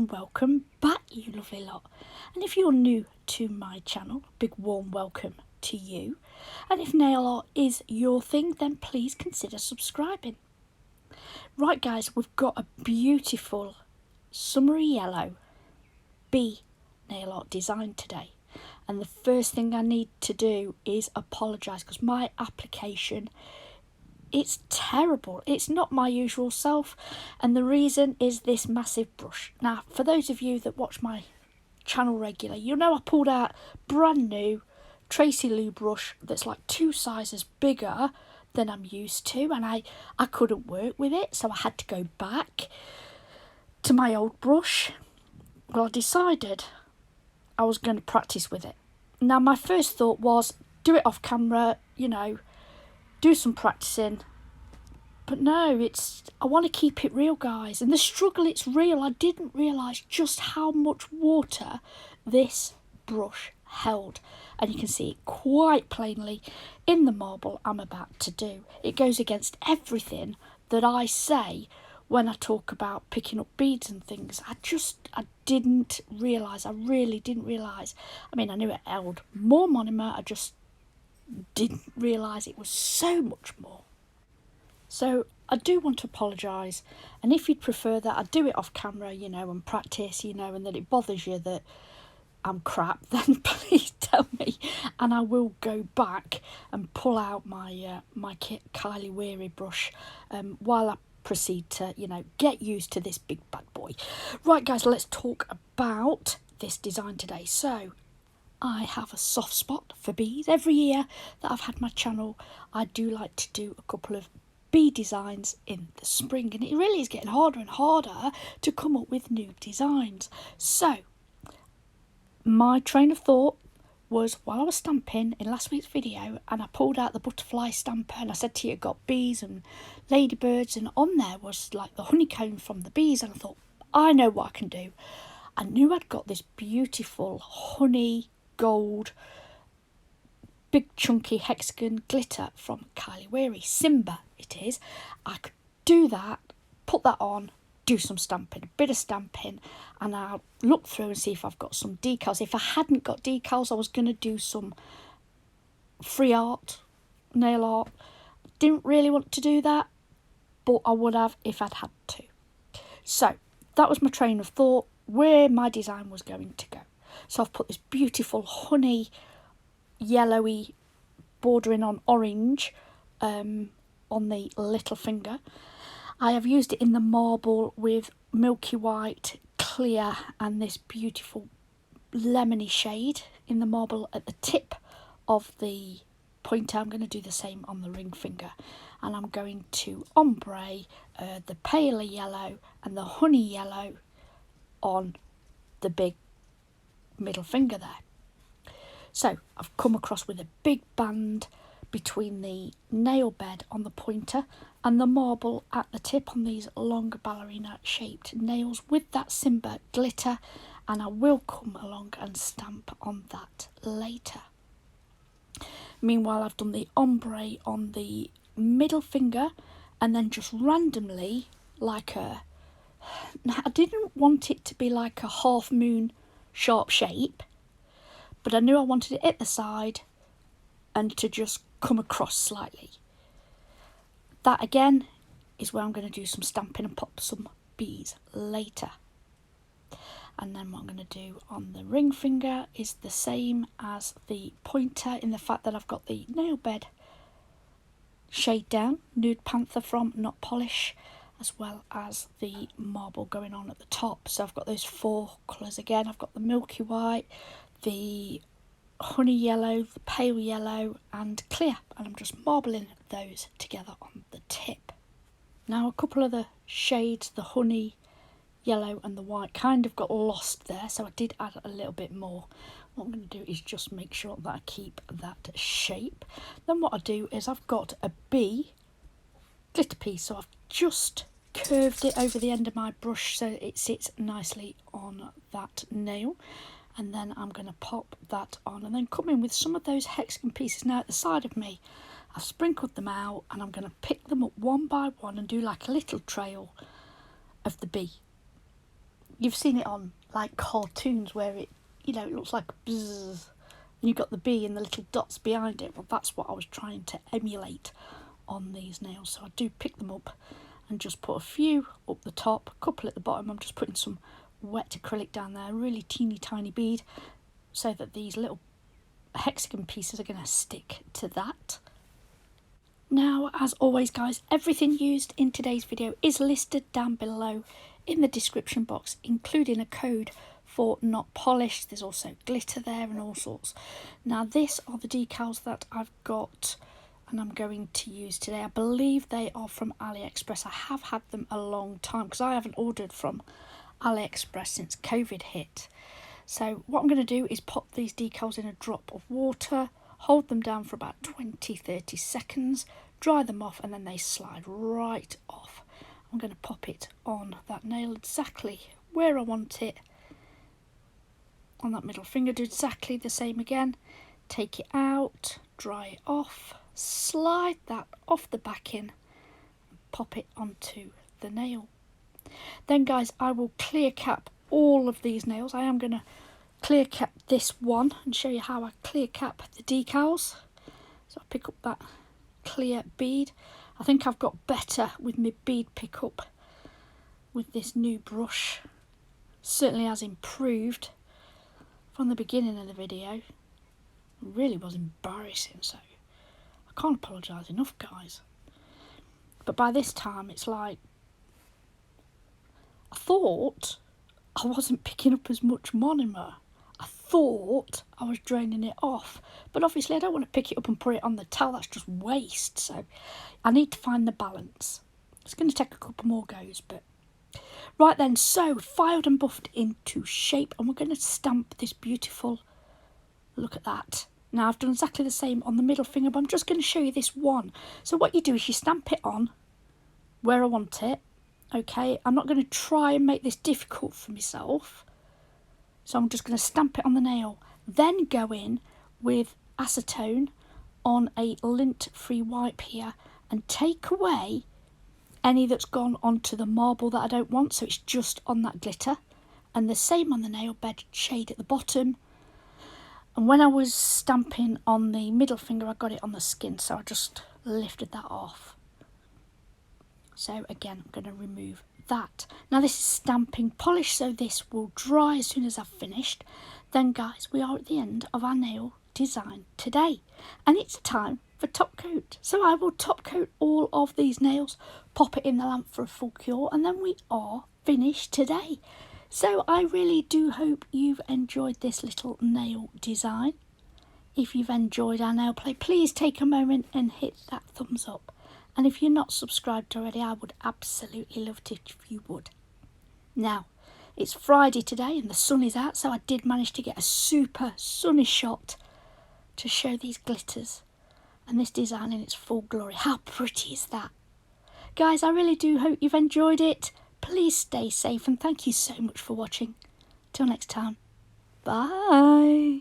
and welcome back, you lovely lot. And if you're new to my channel, big warm welcome to you. And if nail art is your thing, then please consider subscribing. Right guys, we've got a beautiful summery yellow bee nail art design today. And the first thing I need to do is apologise because my application, it's terrible. It's not my usual self, and the reason is this massive brush. Now, for those of you that watch my channel regularly, you know I pulled out brand new Tracy Lou brush that's like 2 sizes bigger than I'm used to, and I couldn't work with it, so I had to go back to my old brush. Well, I decided I was going to practice with it. Now, my first thought was do it off camera, you know, do some practicing, but no, I want to keep it real, guys, and the struggle, it's real. I didn't realise just how much water this brush held, and you can see it quite plainly in the marble I'm about to do. It goes against everything that I say when I talk about picking up beads and things. I didn't realise, I really didn't realise. I mean, I knew it held more monomer, I just didn't realise it was so much more. So I do want to apologise, and if you'd prefer that I do it off camera, you know, and practice, you know, and that it bothers you that I'm crap, then please tell me, and I will go back and pull out my my Kylea Wherry brush while I proceed to, you know, get used to this big bad boy. Right guys, let's talk about this design today. So I have a soft spot for bees. Every year that I've had my channel, I do like to do a couple of bee designs in the spring, and it really is getting harder and harder to come up with new designs. So my train of thought was, while I was stamping in last week's video, and I pulled out the butterfly stamper, and I said to you it got bees and ladybirds, and on there was like the honeycomb from the bees, and I thought, I know what I can do. I knew I'd got this beautiful honey gold big chunky hexagon glitter from Kylea Wherry, Simba it is. I could do that, put that on, do some stamping, a bit of stamping, and I'll look through and see if I've got some decals. If I hadn't got decals, I was going to do some free art, nail art. Didn't really want to do that, but I would have if I'd had to. So that was my train of thought, where my design was going to go. So I've put this beautiful honey yellowy bordering on orange on the little finger. I have used it in the marble with milky white, clear, and this beautiful lemony shade in the marble at the tip of the pointer. I'm going to do the same on the ring finger, and I'm going to ombre the paler yellow and the honey yellow on the big middle finger there. So I've come across with a big band between the nail bed on the pointer and the marble at the tip on these long ballerina shaped nails with that Simba glitter, and I will come along and stamp on that later. Meanwhile, I've done the ombre on the middle finger, and then just randomly, like a, now I didn't want it to be like a half moon sharp shape, but I knew I wanted it at the side and to just come across slightly. That again is where I'm going to do some stamping and pop some bees later. And then what I'm going to do on the ring finger is the same as the pointer, in the fact that I've got the nail bed shade down, Nude Panther from NotPolish, as well as the marble going on at the top. So I've got those 4 colours again. I've got the milky white, the honey yellow, the pale yellow, and clear, and I'm just marbling those together on the tip. Now a couple of the shades, the honey yellow and the white, kind of got lost there, so I did add a little bit more. What I'm going to do is just make sure that I keep that shape. Then what I do is I've got a bee glitter piece, so I've just curved it over the end of my brush so it sits nicely on that nail, and then I'm going to pop that on and then come in with some of those hexagon pieces. Now at the side of me I've sprinkled them out, and I'm going to pick them up one by one and do like a little trail of the bee. you've seen it on like cartoons where it, you know, it looks like bzzz, and you've got the bee and the little dots behind it. Well, that's what I was trying to emulate on these nails. So I do pick them up and just put a few up the top, a couple at the bottom. I'm just putting some wet acrylic down there, a really teeny tiny bead, so that these little hexagon pieces are going to stick to that. Now, as always guys, everything used in today's video is listed down below in the description box, including a code for NotPolish. There's also glitter there and all sorts. Now, these are the decals that I've got and I'm going to use today. I believe they are from Aliexpress. I have had them a long time because I haven't ordered from Aliexpress since COVID hit. So what I'm going to do is pop these decals in a drop of water, hold them down for about 20-30 seconds, dry them off, and then they slide right off. I'm going to pop it on that nail exactly where I want it, on that middle finger, do exactly the same again. Take it out, dry it off, slide that off the backing, and pop it onto the nail. Then guys, I will clear cap all of these nails. I am going to clear cap this one and show you how I clear cap the decals. So I pick up that clear bead. I think I've got better with my bead pickup with this new brush. Certainly has improved from the beginning of the video. It really was embarrassing, so I can't apologise enough guys. But by this time it's like, I thought I wasn't picking up as much monomer. I thought I was draining it off, but obviously I don't want to pick it up and put it on the towel. That's just waste. So I need to find the balance. It's going to take a couple more goes, but right then. So filed and buffed into shape, and we're going to stamp this beautiful. Look at that. Now I've done exactly the same on the middle finger, but I'm just going to show you this one. So what you do is you stamp it on where I want it. Okay, I'm not going to try and make this difficult for myself. So I'm just going to stamp it on the nail, then go in with acetone on a lint-free wipe here and take away any that's gone onto the marble that I don't want, so it's just on that glitter. And the same on the nail bed shade at the bottom. And when I was stamping on the middle finger, I got it on the skin, so I just lifted that off. So again, I'm going to remove that. Now this is stamping polish, so this will dry as soon as I've finished. Then guys, we are at the end of our nail design today, and it's time for top coat. So I will top coat all of these nails, pop it in the lamp for a full cure, and then we are finished today. So I really do hope you've enjoyed this little nail design. If you've enjoyed our nail play, please take a moment and hit that thumbs up. And if you're not subscribed already, I would absolutely love it if you would. Now, it's Friday today and the sun is out, so I did manage to get a super sunny shot to show these glitters and this design in its full glory. How pretty is that? Guys, I really do hope you've enjoyed it. Please stay safe and thank you so much for watching. Till next time, bye.